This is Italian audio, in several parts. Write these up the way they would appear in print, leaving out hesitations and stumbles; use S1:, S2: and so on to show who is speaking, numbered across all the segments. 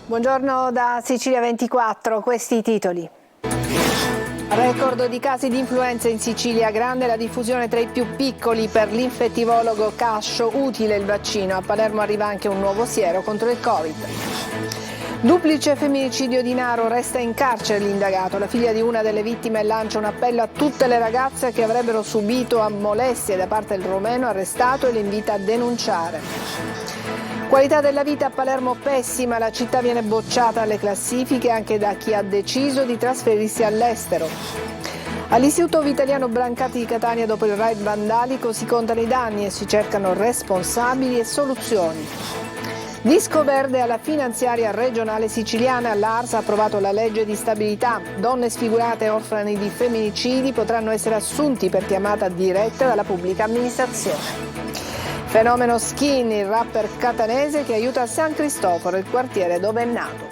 S1: Buongiorno da Sicilia 24, questi i titoli. Record di casi di influenza in Sicilia, grande la diffusione tra i più piccoli per l'infettivologo Cascio, utile il vaccino. A Palermo arriva anche un nuovo siero contro il Covid. Duplice femminicidio di Naro, resta in carcere l'indagato. La figlia di una delle vittime lancia un appello a tutte le ragazze che avrebbero subito molestie da parte del romeno arrestato e le invita a denunciare. Qualità della vita a Palermo pessima, la città viene bocciata alle classifiche anche da chi ha deciso di trasferirsi all'estero. All'Istituto Vitaliano Brancati di Catania dopo il raid vandalico si contano i danni e si cercano responsabili e soluzioni. Disco verde alla finanziaria regionale siciliana, l'ARS ha approvato la legge di stabilità. Donne sfigurate e orfani di femminicidi potranno essere assunti per chiamata diretta dalla pubblica amministrazione. Fenomeno Skin, il rapper catanese che aiuta San Cristoforo, il quartiere dove è nato.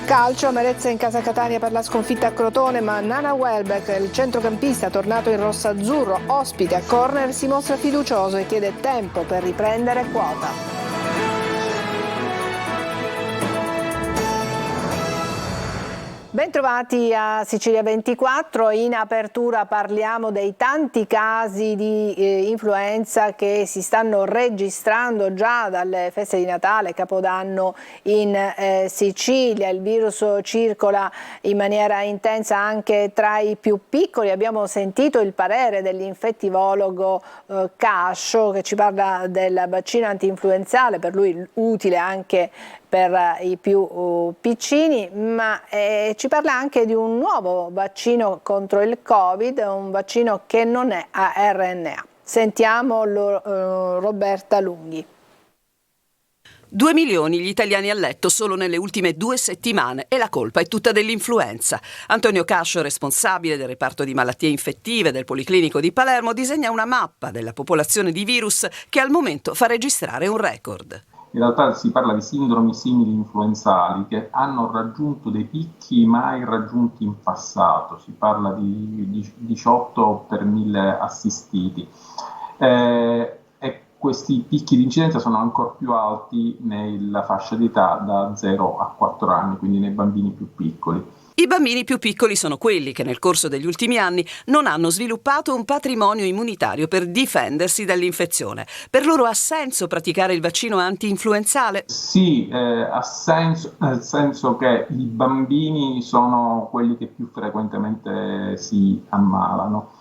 S1: Calcio, amarezza in casa Catania per la sconfitta a Crotone, ma Nana Welbeck, il centrocampista tornato in rosso-azzurro, ospite a corner, si mostra fiducioso e chiede tempo per riprendere quota. Bentrovati a Sicilia 24, in apertura parliamo dei tanti casi di influenza che si stanno registrando già dalle feste di Natale, Capodanno in Sicilia. Il virus circola in maniera intensa anche tra i più piccoli. Abbiamo sentito il parere dell'infettivologo Cascio che ci parla del vaccino antinfluenzale, per lui utile anche per i più piccini, ma ci parla anche di un nuovo vaccino contro il Covid, un vaccino che non è a RNA. Sentiamo Roberta Lunghi.
S2: 2 milioni gli italiani a letto solo nelle ultime 2 settimane e la colpa è tutta dell'influenza. Antonio Cascio, responsabile del reparto di malattie infettive del Policlinico di Palermo, disegna una mappa della popolazione di virus che al momento fa registrare un record.
S3: In realtà si parla di sindromi simili influenzali che hanno raggiunto dei picchi mai raggiunti in passato, si parla di 18 per 1000 assistiti. E questi picchi di incidenza sono ancora più alti nella fascia d'età da 0 a 4 anni, quindi nei bambini più piccoli.
S2: I bambini più piccoli sono quelli che nel corso degli ultimi anni non hanno sviluppato un patrimonio immunitario per difendersi dall'infezione. Per loro ha senso praticare il vaccino anti-influenzale?
S3: Sì, ha senso, nel senso che i bambini sono quelli che più frequentemente si ammalano.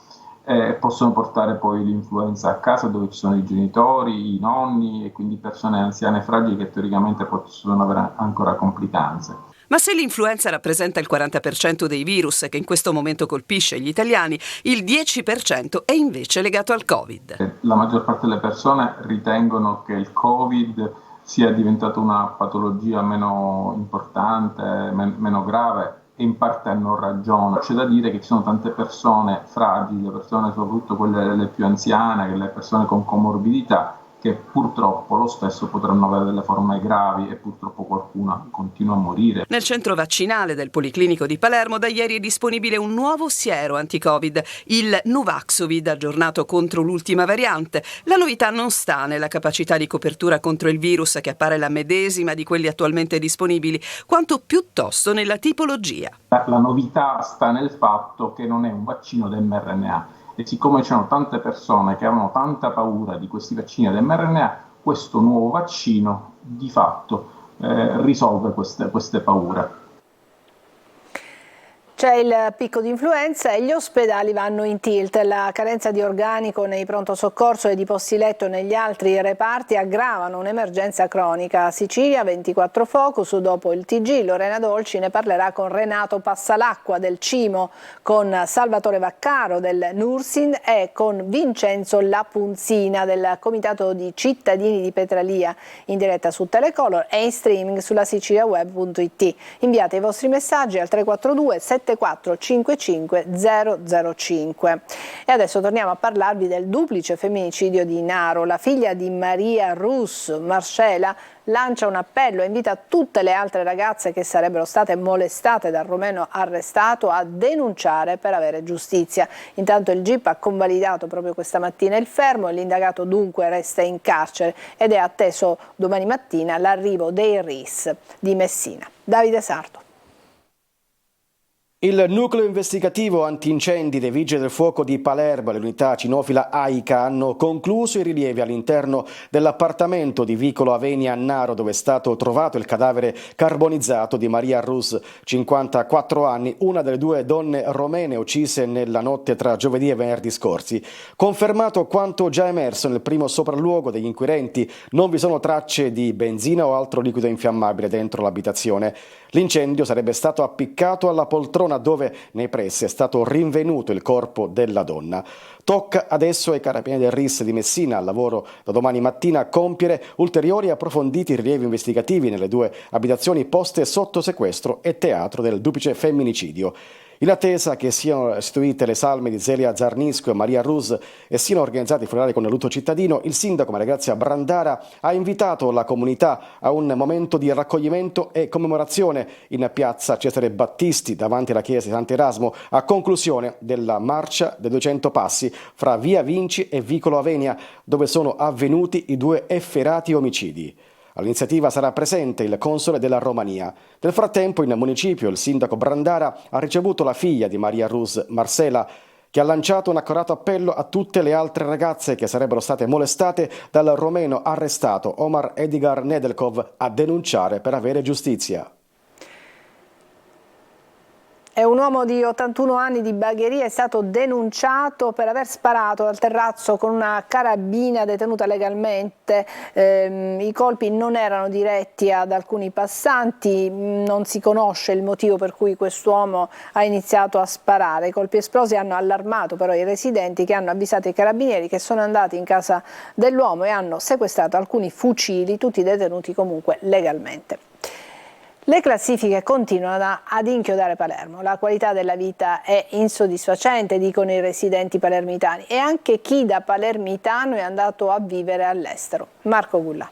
S3: Possono portare poi l'influenza a casa dove ci sono i genitori, i nonni e quindi persone anziane e fragili che teoricamente possono avere ancora complicanze.
S2: Ma se l'influenza rappresenta il 40% dei virus che in questo momento colpisce gli italiani, il 10% è invece legato al Covid.
S3: La maggior parte delle persone ritengono che il Covid sia diventato una patologia meno importante, meno grave, e in parte hanno ragione. C'è da dire che ci sono tante persone fragili, le persone soprattutto quelle le più anziane, le persone con comorbidità, che purtroppo lo stesso potranno avere delle forme gravi e purtroppo qualcuna continua a morire.
S2: Nel centro vaccinale del Policlinico di Palermo da ieri è disponibile un nuovo siero anti-Covid, il Nuvaxovid, aggiornato contro l'ultima variante. La novità non sta nella capacità di copertura contro il virus, che appare la medesima di quelli attualmente disponibili, quanto piuttosto nella tipologia.
S3: La novità sta nel fatto che non è un vaccino da mRNA. E siccome c'erano tante persone che avevano tanta paura di questi vaccini ad mRNA, questo nuovo vaccino di fatto risolve queste paure.
S1: C'è il picco di influenza e gli ospedali vanno in tilt. La carenza di organico nei pronto soccorso e di posti letto negli altri reparti aggravano un'emergenza cronica. A Sicilia 24 Focus, dopo il TG, Lorena Dolci ne parlerà con Renato Passalacqua del Cimo, con Salvatore Vaccaro del Nursin e con Vincenzo Lapunzina del Comitato di Cittadini di Petralia, in diretta su Telecolor e in streaming sulla siciliaweb.it. Inviate i vostri messaggi al 342 374 55 005. E adesso torniamo a parlarvi del duplice femminicidio di Naro. La figlia di Maria Rus, Marcela, lancia un appello e invita tutte le altre ragazze che sarebbero state molestate dal romeno arrestato a denunciare per avere giustizia. Intanto il GIP ha convalidato proprio questa mattina il fermo e l'indagato dunque resta in carcere ed è atteso domani mattina l'arrivo dei RIS di Messina. Davide Sardo.
S4: Il nucleo investigativo antincendi dei Vigili del Fuoco di Palermo e l'unità cinofila AICA hanno concluso i rilievi all'interno dell'appartamento di Vicolo Avenia a Naro, dove è stato trovato il cadavere carbonizzato di Maria Rus, 54 anni, una delle due donne romene uccise nella notte tra giovedì e venerdì scorsi. Confermato quanto già emerso nel primo sopralluogo degli inquirenti, non vi sono tracce di benzina o altro liquido infiammabile dentro l'abitazione. L'incendio sarebbe stato appiccato alla poltrona dove nei pressi è stato rinvenuto il corpo della donna. Tocca adesso ai carabinieri del RIS di Messina, al lavoro da domani mattina, compiere ulteriori e approfonditi rilievi investigativi nelle due abitazioni poste sotto sequestro e teatro del duplice femminicidio. In attesa che siano istituite le salme di Zelia Zarnisco e Maria Rus e siano organizzati i funerali con il lutto cittadino, il sindaco Maria Grazia Brandara ha invitato la comunità a un momento di raccoglimento e commemorazione in piazza Cesare Battisti davanti alla chiesa di Sant'Erasmo, a conclusione della marcia dei 200 passi fra Via Vinci e Vicolo Avenia, dove sono avvenuti i due efferati omicidi. All'iniziativa sarà presente il console della Romania. Nel frattempo in municipio il sindaco Brandara ha ricevuto la figlia di Maria Rus, Marcela, che ha lanciato un accorato appello a tutte le altre ragazze che sarebbero state molestate dal romeno arrestato Omar Edgar Nedelkov a denunciare per avere giustizia.
S1: E un uomo di 81 anni di Bagheria è stato denunciato per aver sparato dal terrazzo con una carabina detenuta legalmente. I colpi non erano diretti ad alcuni passanti, non si conosce il motivo per cui quest'uomo ha iniziato a sparare. I colpi esplosi hanno allarmato però i residenti, che hanno avvisato i carabinieri, che sono andati in casa dell'uomo e hanno sequestrato alcuni fucili, tutti detenuti comunque legalmente. Le classifiche continuano ad inchiodare Palermo, la qualità della vita è insoddisfacente, dicono i residenti palermitani, e anche chi da palermitano è andato a vivere all'estero. Marco Gullà.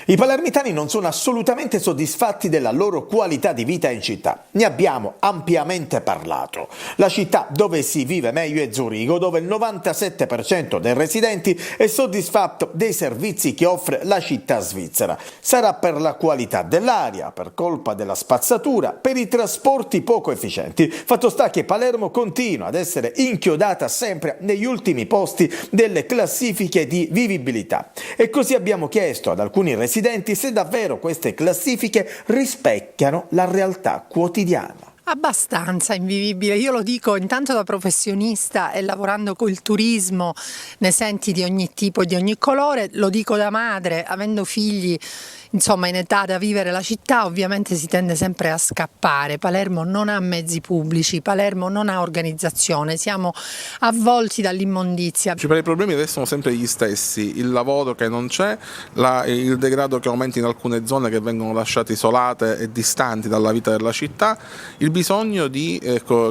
S5: I palermitani non sono assolutamente soddisfatti della loro qualità di vita in città. Ne abbiamo ampiamente parlato. La città dove si vive meglio è Zurigo, dove il 97% dei residenti è soddisfatto dei servizi che offre la città svizzera. Sarà per la qualità dell'aria, per colpa della spazzatura, per i trasporti poco efficienti. Fatto sta che Palermo continua ad essere inchiodata sempre negli ultimi posti delle classifiche di vivibilità. E così abbiamo chiesto ad alcuni residenti se davvero queste classifiche rispecchiano la realtà quotidiana.
S6: Abbastanza invivibile, io lo dico intanto da professionista e lavorando col turismo, ne senti di ogni tipo e di ogni colore, lo dico da madre, avendo figli insomma in età da vivere la città, ovviamente si tende sempre a scappare. Palermo non ha mezzi pubblici, Palermo non ha organizzazione, siamo avvolti dall'immondizia.
S7: I principali problemi restano sempre gli stessi: il lavoro che non c'è, il degrado che aumenta in alcune zone che vengono lasciate isolate e distanti dalla vita della città, il bisogno di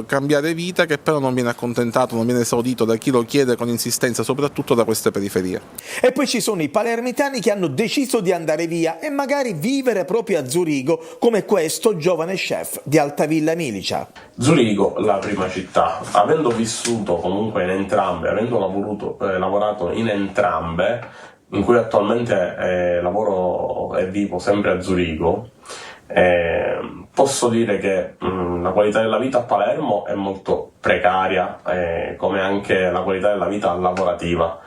S7: cambiare vita che però non viene accontentato, non viene esaudito da chi lo chiede con insistenza, soprattutto da queste periferie.
S5: E poi ci sono i palermitani che hanno deciso di andare via e magari vivere proprio a Zurigo, come questo giovane chef di Altavilla Milicia.
S8: Zurigo, la prima città, avendo vissuto comunque in entrambe, avendo lavorato in entrambe, in cui attualmente lavoro e vivo sempre a Zurigo, posso dire che la qualità della vita a Palermo è molto precaria, come anche la qualità della vita lavorativa.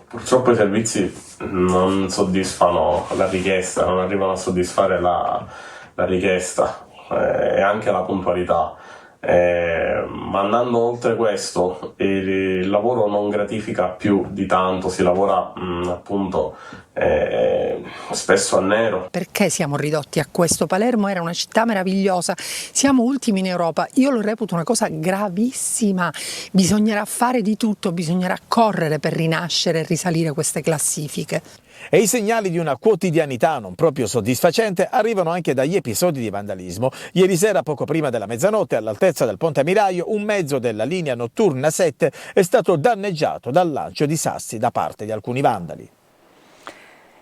S8: Purtroppo i servizi non soddisfano la richiesta, non arrivano a soddisfare la richiesta e anche la puntualità. Ma andando oltre questo, il lavoro non gratifica più di tanto, si lavora appunto spesso a nero.
S6: Perché siamo ridotti a questo? Palermo era una città meravigliosa, siamo ultimi in Europa, io lo reputo una cosa gravissima, bisognerà fare di tutto, bisognerà correre per rinascere e risalire queste classifiche.
S5: E i segnali di una quotidianità non proprio soddisfacente arrivano anche dagli episodi di vandalismo. Ieri sera, poco prima della mezzanotte, all'altezza del Ponte Miraio, un mezzo della linea notturna 7 è stato danneggiato dal lancio di sassi da parte di alcuni vandali.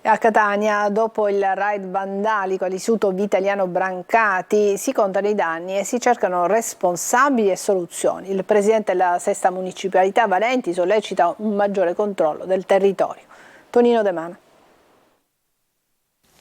S1: A Catania, dopo il raid vandalico all'istituto Vitaliano Brancati, si contano i danni e si cercano responsabili e soluzioni. Il presidente della sesta municipalità, Valenti, sollecita un maggiore controllo del territorio. Tonino De Mano.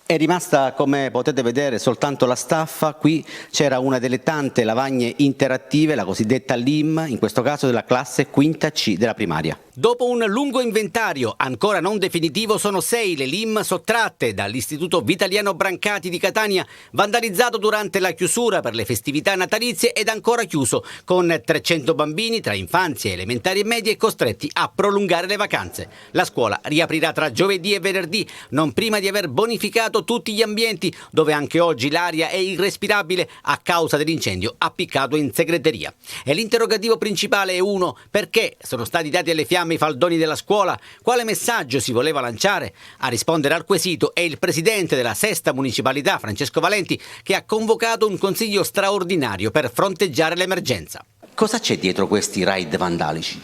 S9: È rimasta, come potete vedere, soltanto la staffa. Qui c'era una delle tante lavagne interattive, la cosiddetta LIM, in questo caso della classe quinta C della primaria. Dopo un lungo inventario, ancora non definitivo, sono 6 le LIM sottratte dall'Istituto Vitaliano Brancati di Catania, vandalizzato durante la chiusura per le festività natalizie ed ancora chiuso, con 300 bambini tra infanzie, elementari e medie costretti a prolungare le vacanze. La scuola riaprirà tra giovedì e venerdì, non prima di aver bonificato tutti gli ambienti, dove anche oggi l'aria è irrespirabile a causa dell'incendio appiccato in segreteria. E l'interrogativo principale è uno: perché sono stati dati alle fiamme i faldoni della scuola? Quale messaggio si voleva lanciare? A rispondere al quesito è il presidente della sesta municipalità, Francesco Valenti, che ha convocato un consiglio straordinario per fronteggiare l'emergenza. Cosa c'è dietro questi raid vandalici?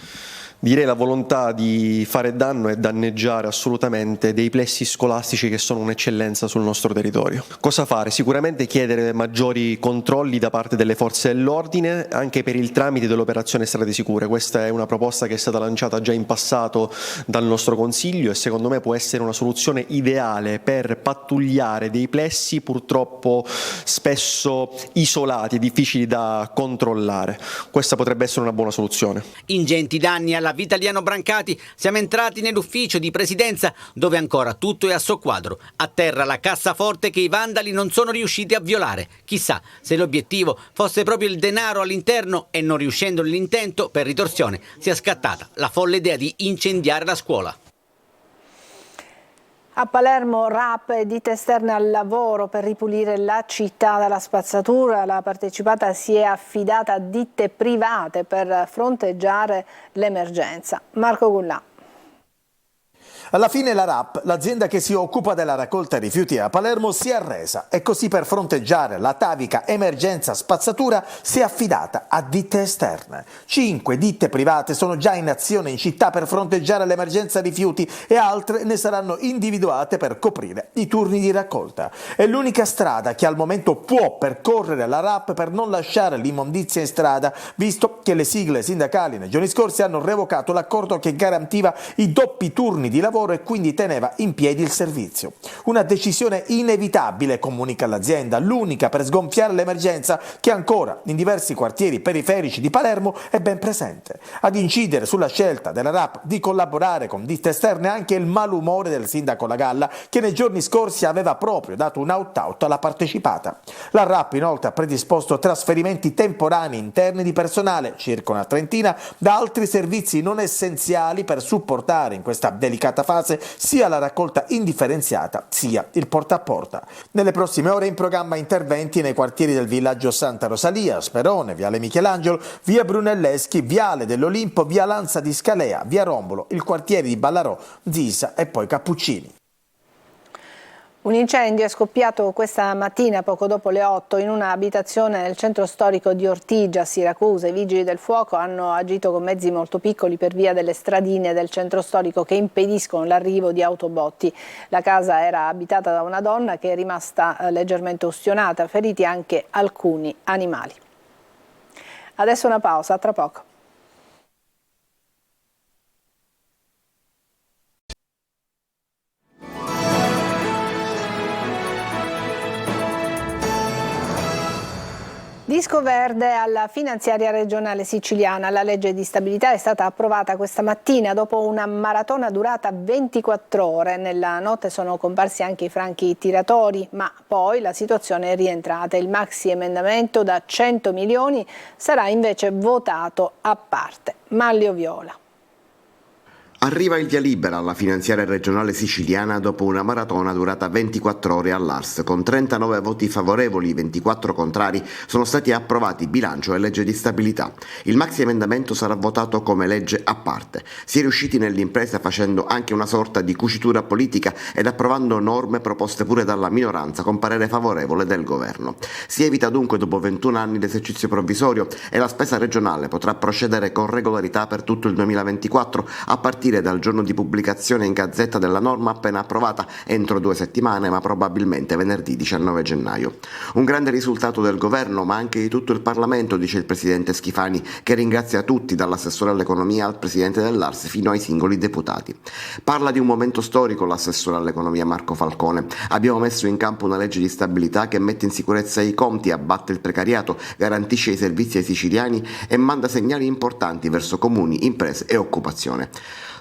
S10: Direi la volontà di fare danno e danneggiare assolutamente dei plessi scolastici che sono un'eccellenza sul nostro territorio. Cosa fare? Sicuramente chiedere maggiori controlli da parte delle forze dell'ordine, anche per il tramite dell'operazione Strade Sicure. Questa è una proposta che è stata lanciata già in passato dal nostro Consiglio e secondo me può essere una soluzione ideale per pattugliare dei plessi purtroppo spesso isolati e difficili da controllare. Questa potrebbe essere una buona soluzione.
S9: Ingenti danni alla Vitaliano Brancati, siamo entrati nell'ufficio di presidenza dove ancora tutto è a soqquadro. A terra la cassaforte che i vandali non sono riusciti a violare. Chissà se l'obiettivo fosse proprio il denaro all'interno e non riuscendo nell'intento per ritorsione sia scattata la folle idea di incendiare la scuola.
S1: A Palermo RAP e ditte esterne al lavoro per ripulire la città dalla spazzatura. La partecipata si è affidata a ditte private per fronteggiare l'emergenza. Marco Gullà.
S5: Alla fine la RAP, l'azienda che si occupa della raccolta rifiuti a Palermo, si è arresa e così per fronteggiare l'atavica emergenza spazzatura si è affidata a ditte esterne. 5 ditte private sono già in azione in città per fronteggiare l'emergenza rifiuti e altre ne saranno individuate per coprire i turni di raccolta. È l'unica strada che al momento può percorrere la RAP per non lasciare l'immondizia in strada, visto che le sigle sindacali nei giorni scorsi hanno revocato l'accordo che garantiva i doppi turni di lavoro e quindi teneva in piedi il servizio. Una decisione inevitabile, comunica l'azienda, l'unica per sgonfiare l'emergenza che ancora in diversi quartieri periferici di Palermo è ben presente. Ad incidere sulla scelta della RAP di collaborare con ditte esterne anche il malumore del sindaco Lagalla, che nei giorni scorsi aveva proprio dato un out-out alla partecipata. La RAP inoltre ha predisposto trasferimenti temporanei interni di personale, circa una trentina, da altri servizi non essenziali per supportare in questa delicata fase sia la raccolta indifferenziata sia il porta a porta. Nelle prossime ore in programma interventi nei quartieri del villaggio Santa Rosalia, Sperone, Viale Michelangelo, via Brunelleschi, Viale dell'Olimpo, via Lanza di Scalea, via Rombolo, il quartiere di Ballarò, Zisa e poi Cappuccini.
S1: Un incendio è scoppiato questa mattina poco dopo le 8 in una abitazione nel centro storico di Ortigia, Siracusa. I vigili del fuoco hanno agito con mezzi molto piccoli per via delle stradine del centro storico che impediscono l'arrivo di autobotti. La casa era abitata da una donna che è rimasta leggermente ustionata, feriti anche alcuni animali. Adesso una pausa, a tra poco. Disco verde alla finanziaria regionale siciliana. La legge di stabilità è stata approvata questa mattina dopo una maratona durata 24 ore. Nella notte sono comparsi anche i franchi tiratori, ma poi la situazione è rientrata. Il maxi emendamento da 100 milioni sarà invece votato a parte. Manlio Viola.
S11: Arriva il via libera alla finanziaria regionale siciliana dopo una maratona durata 24 ore all'Ars. Con 39 voti favorevoli, 24 contrari, sono stati approvati bilancio e legge di stabilità. Il maxi emendamento sarà votato come legge a parte. Si è riusciti nell'impresa facendo anche una sorta di cucitura politica ed approvando norme proposte pure dalla minoranza con parere favorevole del governo. Si evita dunque dopo 21 anni l'esercizio provvisorio e la spesa regionale potrà procedere con regolarità per tutto il 2024 a partire dal giorno di pubblicazione in Gazzetta della norma appena approvata entro 2 settimane, ma probabilmente venerdì 19 gennaio. Un grande risultato del governo, ma anche di tutto il Parlamento, dice il presidente Schifani, che ringrazia tutti, dall'assessore all'economia al presidente dell'Ars fino ai singoli deputati. Parla di un momento storico l'assessore all'economia Marco Falcone. Abbiamo messo in campo una legge di stabilità che mette in sicurezza i conti, abbatte il precariato, garantisce i servizi ai siciliani e manda segnali importanti verso comuni, imprese e occupazione.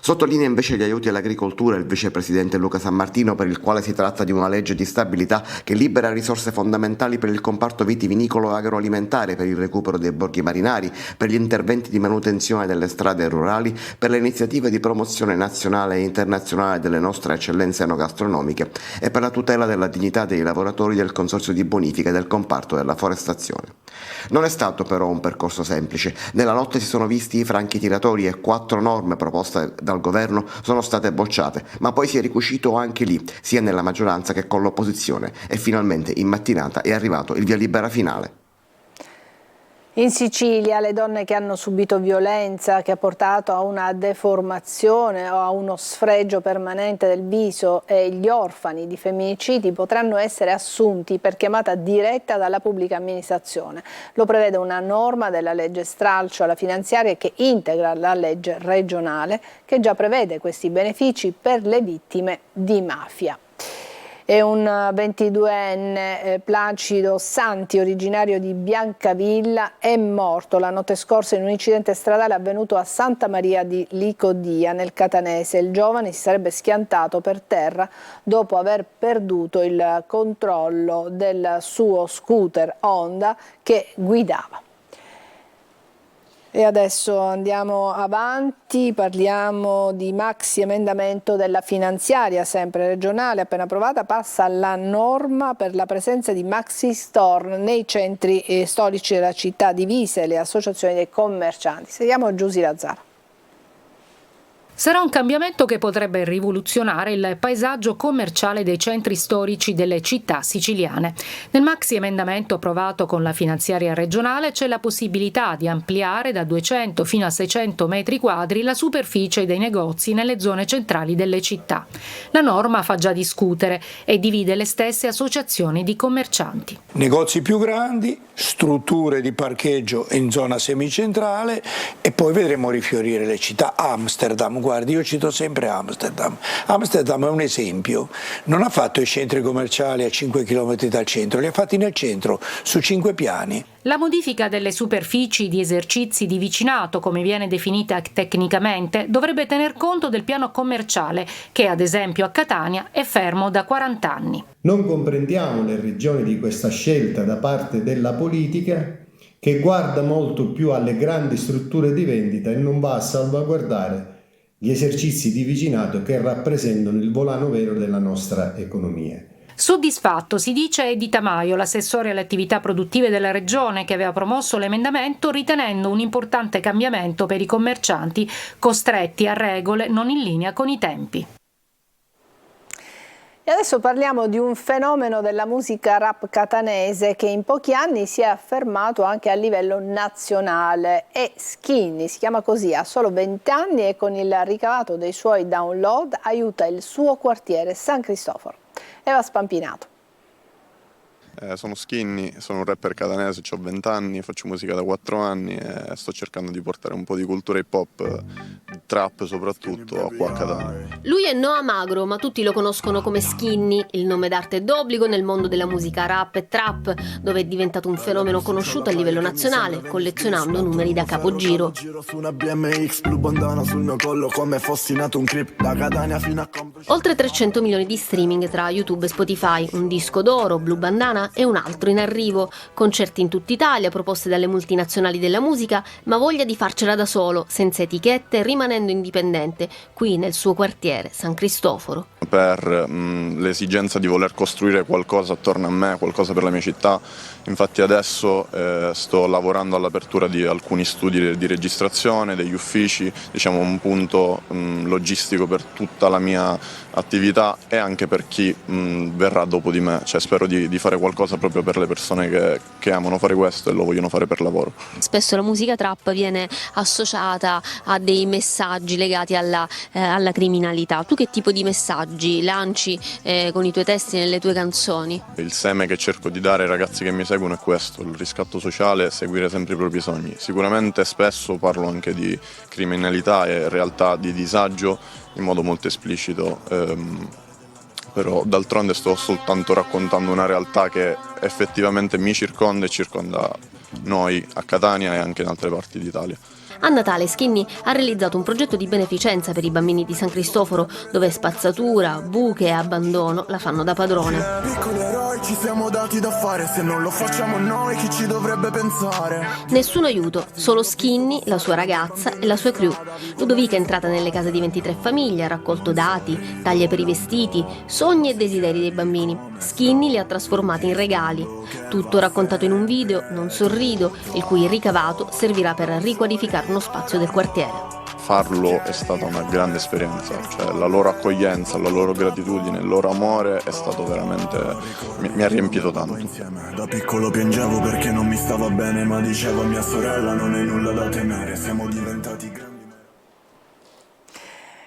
S11: Sottolinea invece gli aiuti all'agricoltura il vicepresidente Luca Sammartino, per il quale si tratta di una legge di stabilità che libera risorse fondamentali per il comparto vitivinicolo e agroalimentare, per il recupero dei borghi marinari, per gli interventi di manutenzione delle strade rurali, per le iniziative di promozione nazionale e internazionale delle nostre eccellenze enogastronomiche e per la tutela della dignità dei lavoratori del consorzio di bonifica del comparto della forestazione. Non è stato però un percorso semplice. Nella notte si sono visti i franchi tiratori e 4 norme proposte dal governo sono state bocciate, ma poi si è ricucito anche lì, sia nella maggioranza che con l'opposizione, e finalmente in mattinata è arrivato il via libera finale.
S1: In Sicilia le donne che hanno subito violenza che ha portato a una deformazione o a uno sfregio permanente del viso e gli orfani di femminicidi potranno essere assunti per chiamata diretta dalla pubblica amministrazione. Lo prevede una norma della legge stralcio alla finanziaria che integra la legge regionale che già prevede questi benefici per le vittime di mafia. E un 22enne, Placido Santi, originario di Biancavilla, è morto la notte scorsa in un incidente stradale avvenuto a Santa Maria di Licodia, nel Catanese. Il giovane si sarebbe schiantato per terra dopo aver perduto il controllo del suo scooter Honda che guidava. E adesso andiamo avanti, parliamo di maxi emendamento della finanziaria, sempre regionale, appena approvata. Passa la norma per la presenza di maxi store nei centri storici della città, divise le associazioni dei commercianti. Sentiamo Giusy Lazzara.
S12: Sarà un cambiamento che potrebbe rivoluzionare il paesaggio commerciale dei centri storici delle città siciliane. Nel maxi emendamento approvato con la finanziaria regionale c'è la possibilità di ampliare da 200 fino a 600 metri quadri la superficie dei negozi nelle zone centrali delle città. La norma fa già discutere e divide le stesse associazioni di commercianti.
S13: Negozi più grandi, strutture di parcheggio in zona semicentrale e poi vedremo rifiorire le città. Amsterdam, guardi, io cito sempre Amsterdam. Amsterdam è un esempio, non ha fatto i centri commerciali a 5 km dal centro, li ha fatti nel centro, su 5 piani.
S12: La modifica delle superfici di esercizi di vicinato, come viene definita tecnicamente, dovrebbe tener conto del piano commerciale che, ad esempio a Catania, è fermo da 40 anni.
S14: Non comprendiamo le ragioni di questa scelta da parte della politica, che guarda molto più alle grandi strutture di vendita e non va a salvaguardare gli esercizi di vicinato che rappresentano il volano vero della nostra economia.
S12: Soddisfatto, si dice Edi Tamaio, l'assessore alle attività produttive della Regione, che aveva promosso l'emendamento ritenendo un importante cambiamento per i commercianti costretti a regole non in linea con i tempi.
S1: E adesso parliamo di un fenomeno della musica rap catanese che in pochi anni si è affermato anche a livello nazionale. È Skinny, si chiama così, ha solo 20 anni e con il ricavato dei suoi download aiuta il suo quartiere San Cristoforo. Eva Spampinato.
S15: Sono Skinny, sono un rapper catanese, ho 20 anni, faccio musica da 4 anni e sto cercando di portare un po' di cultura hip hop, trap soprattutto, qua a Catania.
S16: Lui è Noah Magro, ma tutti lo conoscono come Skinny, il nome d'arte d'obbligo nel mondo della musica rap e trap, dove è diventato un fenomeno conosciuto a livello nazionale, collezionando numeri da capogiro. Oltre 300 milioni di streaming tra YouTube e Spotify, un disco d'oro, Blue Bandana e un altro in arrivo, concerti in tutta Italia, proposte dalle multinazionali della musica, ma voglia di farcela da solo, senza etichette, rimanendo indipendente, qui nel suo quartiere, San Cristoforo.
S15: Per l'esigenza di voler costruire qualcosa attorno a me, qualcosa per la mia città, infatti adesso sto lavorando all'apertura di alcuni studi di registrazione, degli uffici, diciamo un punto logistico per tutta la mia attività e anche per chi verrà dopo di me, cioè spero di fare qualcosa proprio per le persone che amano fare questo e lo vogliono fare per lavoro.
S16: Spesso la musica trap viene associata a dei messaggi legati alla criminalità. Tu che tipo di messaggi lanci con i tuoi testi nelle tue canzoni?
S15: Il seme che cerco di dare ai ragazzi che mi seguono è questo, il riscatto sociale, seguire sempre i propri sogni. Sicuramente spesso parlo anche di criminalità e realtà di disagio in modo molto esplicito, però d'altronde sto soltanto raccontando una realtà che effettivamente mi circonda e circonda noi a Catania e anche in altre parti d'Italia.
S16: A Natale Skinny ha realizzato un progetto di beneficenza per i bambini di San Cristoforo, dove spazzatura, buche e abbandono la fanno da padrone.
S17: Piccoli eroi ci siamo dati da fare, se non lo facciamo noi chi ci dovrebbe pensare?
S16: Nessun aiuto, solo Skinny, la sua ragazza e la sua crew. Ludovica è entrata nelle case di 23 famiglie, ha raccolto dati, taglie per i vestiti, sogni e desideri dei bambini. Skinny li ha trasformati in regali. Tutto raccontato in un video, Non sorrido, il cui ricavato servirà per riqualificare uno spazio del quartiere.
S15: Farlo è stata una grande esperienza, cioè la loro accoglienza, la loro gratitudine, il loro amore è stato veramente, mi ha riempito tanto.
S17: Da piccolo piangevo perché non mi stava bene, ma dicevo a mia sorella non è nulla da temere, siamo diventati grandi.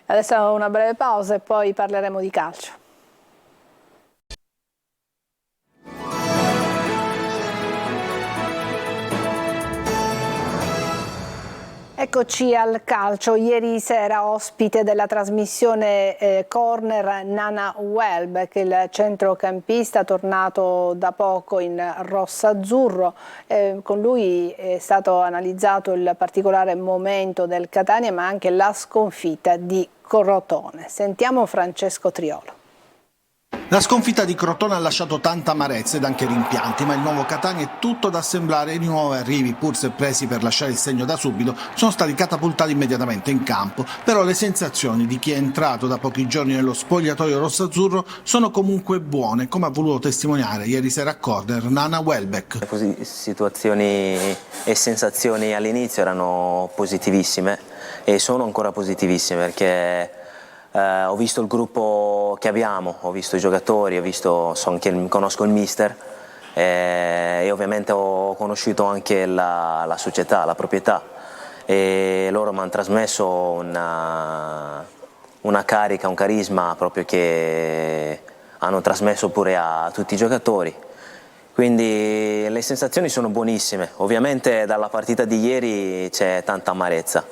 S1: Adesso una breve pausa e poi parleremo di calcio. Eccoci al calcio. Ieri sera ospite della trasmissione Corner Nana Welbeck, il centrocampista tornato da poco in rosso-azzurro. Con lui è stato analizzato il particolare momento del Catania ma anche la sconfitta di Crotone. Sentiamo Francesco Triolo.
S18: La sconfitta di Crotone ha lasciato tanta amarezza ed anche rimpianti, ma il nuovo Catania è tutto da assemblare e i nuovi arrivi, pur se presi per lasciare il segno da subito, sono stati catapultati immediatamente in campo. Però le sensazioni di chi è entrato da pochi giorni nello spogliatoio rossazzurro sono comunque buone, come ha voluto testimoniare ieri sera a Corner Nana Welbeck.
S19: Le situazioni e sensazioni all'inizio erano positivissime e sono ancora positivissime perché ho visto il gruppo che abbiamo, ho visto i giocatori, conosco il mister e ovviamente ho conosciuto anche la società, la proprietà e loro mi hanno trasmesso una carica, un carisma proprio che hanno trasmesso pure a tutti i giocatori. Quindi le sensazioni sono buonissime, ovviamente dalla partita di ieri c'è tanta amarezza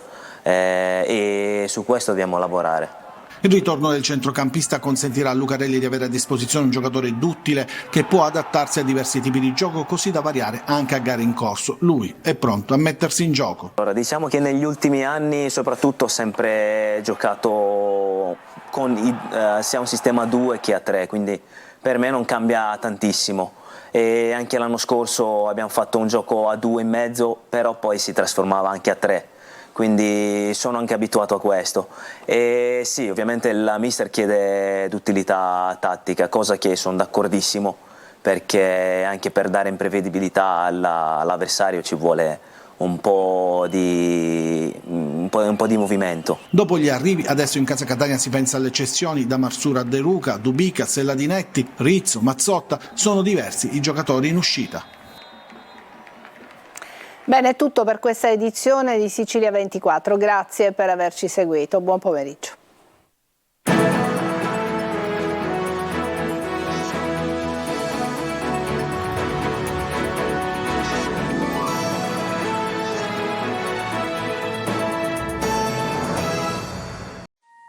S19: e su questo dobbiamo lavorare.
S18: Il ritorno del centrocampista consentirà a Lucarelli di avere a disposizione un giocatore duttile che può adattarsi a diversi tipi di gioco, così da variare anche a gare in corso. Lui è pronto a mettersi in gioco.
S19: Allora, diciamo che negli ultimi anni soprattutto ho sempre giocato con sia un sistema a 2 che a 3, quindi per me non cambia tantissimo. E anche l'anno scorso abbiamo fatto un gioco a 2 in mezzo, però poi si trasformava anche a 3. Quindi sono anche abituato a questo e sì, ovviamente il mister chiede d'utilità tattica, cosa che sono d'accordissimo perché anche per dare imprevedibilità all'avversario ci vuole un po' di movimento.
S18: Dopo gli arrivi, adesso in casa Catania si pensa alle cessioni da Marsura a De Luca, Dubica, Selladinetti, Rizzo, Mazzotta, sono diversi i giocatori in uscita.
S1: Bene, è tutto per questa edizione di Sicilia 24. Grazie per averci seguito. Buon pomeriggio.